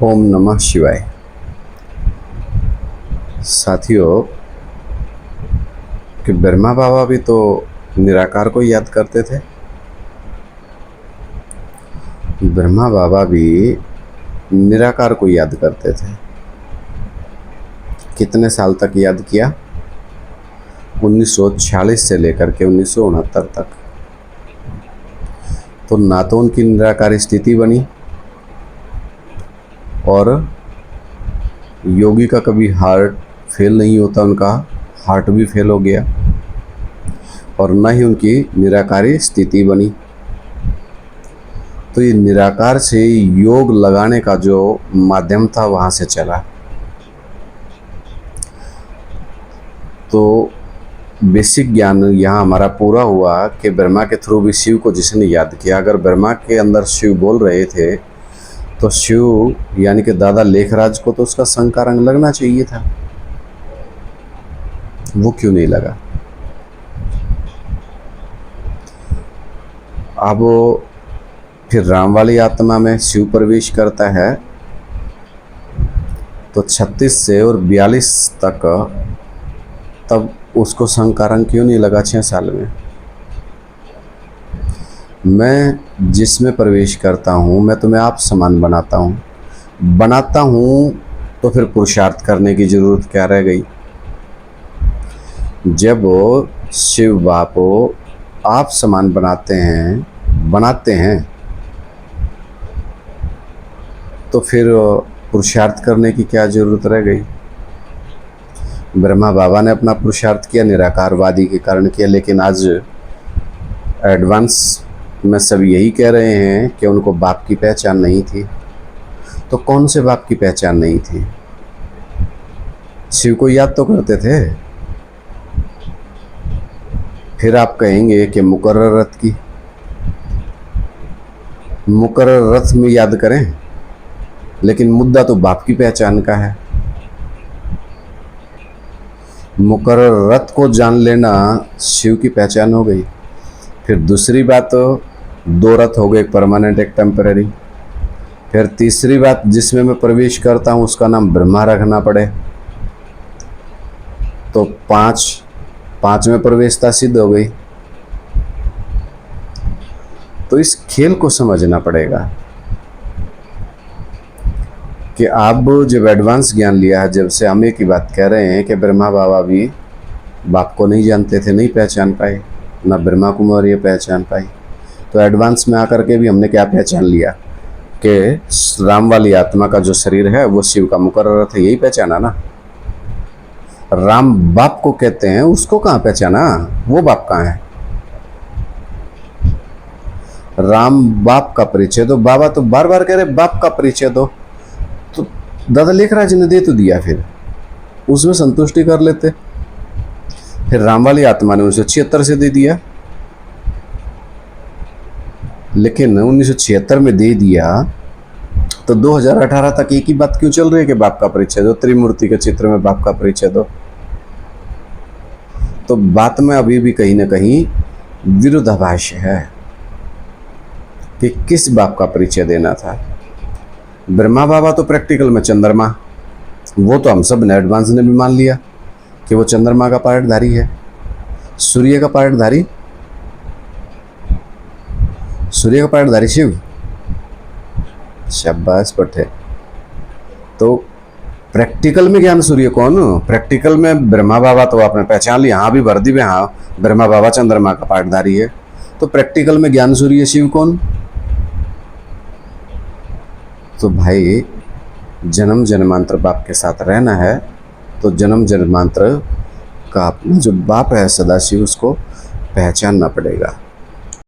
ओम नमः शिवाय। साथियों, कि ब्रह्मा बाबा भी तो निराकार को याद करते थे। ब्रह्मा बाबा भी निराकार को याद करते थे। कितने साल तक याद किया? 1946 से लेकर के 1969 तक। तो ना तो उनकी निराकार स्थिति बनी और योगी का कभी हार्ट फेल नहीं होता, उनका हार्ट भी फेल हो गया, और न ही उनकी निराकारी स्थिति बनी। तो ये निराकार से योग लगाने का जो माध्यम था वहाँ से चला। तो बेसिक ज्ञान यहाँ हमारा पूरा हुआ कि ब्रह्मा के थ्रू भी शिव को जिसने याद किया। अगर ब्रह्मा के अंदर शिव बोल रहे थे तो शिव यानी कि दादा लेखराज को तो उसका शंका रंग लगना चाहिए था। वो क्यों नहीं लगा? अब फिर राम वाली आत्मा में शिव प्रवेश करता है तो 36 से और 42 तक, तब उसको शंका रंग क्यों नहीं लगा 6 साल में? मैं जिसमें प्रवेश करता हूँ मैं तुम्हें आप समान बनाता हूँ तो फिर पुरुषार्थ करने की ज़रूरत क्या रह गई? जब शिव बापो आप समान बनाते हैं तो फिर पुरुषार्थ करने की क्या ज़रूरत रह गई? ब्रह्मा बाबा ने अपना पुरुषार्थ किया, निराकारवादी के कारण किया, लेकिन आज एडवांस में सब यही कह रहे हैं कि उनको बाप की पहचान नहीं थी। तो कौन से बाप की पहचान नहीं थी? शिव को याद तो करते थे। फिर आप कहेंगे कि मुकर्रर रथ में याद करें, लेकिन मुद्दा तो बाप की पहचान का है। मुकर्रर रथ को जान लेना शिव की पहचान हो गई। फिर दूसरी बात, तो 2 रथ हो गए, एक परमानेंट एक टेम्पररी। फिर तीसरी बात, जिसमें मैं प्रवेश करता हूँ उसका नाम ब्रह्मा रखना पड़े तो 5 में प्रवेशता सिद्ध हो गई। तो इस खेल को समझना पड़ेगा कि आप जब एडवांस ज्ञान लिया है, जब से हम एक ही बात कह रहे हैं कि ब्रह्मा बाबा भी बाप को नहीं जानते थे, नहीं पहचान पाए, ना ब्रह्मा कुमारी पहचान पाई। तो एडवांस में आकर के भी हमने क्या पहचान लिया कि राम वाली आत्मा का जो शरीर है वो शिव का मुकर्रर है, यही पहचाना ना। राम बाप को कहते हैं, उसको कहाँ पहचाना? वो बाप कहाँ है? राम बाप का परिचय दो। बाबा तो बार बार कह रहे बाप का परिचय दो, तो दादा लेखराज ने दे तो दिया, फिर उसमें संतुष्टि कर लेते। फिर राम वाली आत्मा ने 1976 से दे दिया, लेकिन 1976 में दे दिया तो 2018 तक एक ही बात क्यों चल रही है कि बाप का परिचय दो, त्रिमूर्ति के चित्र में बाप का परिचय दो? तो बात में अभी भी कहीं ना कहीं विरोधाभास है कि किस बाप का परिचय देना था। ब्रह्मा बाबा तो प्रैक्टिकल में चंद्रमा, वो तो हम सब ने एडवांस ने भी मान लिया कि वो चंद्रमा का पार्टधारी है। सूर्य का पार्टधारी शिव। शाबाश पटे। तो प्रैक्टिकल में ज्ञान सूर्य कौन? प्रैक्टिकल में ब्रह्मा बाबा तो आपने पहचान लिया, हाँ भी भर दी, हाँ ब्रह्मा बाबा चंद्रमा का पार्टधारी है। तो प्रैक्टिकल में ज्ञान सूर्य शिव कौन? तो भाई जन्म जन्मांतर बाप के साथ रहना है तो जन्म जन्मांतर का अपना जो बाप है सदाशिव, उसको पहचानना पड़ेगा।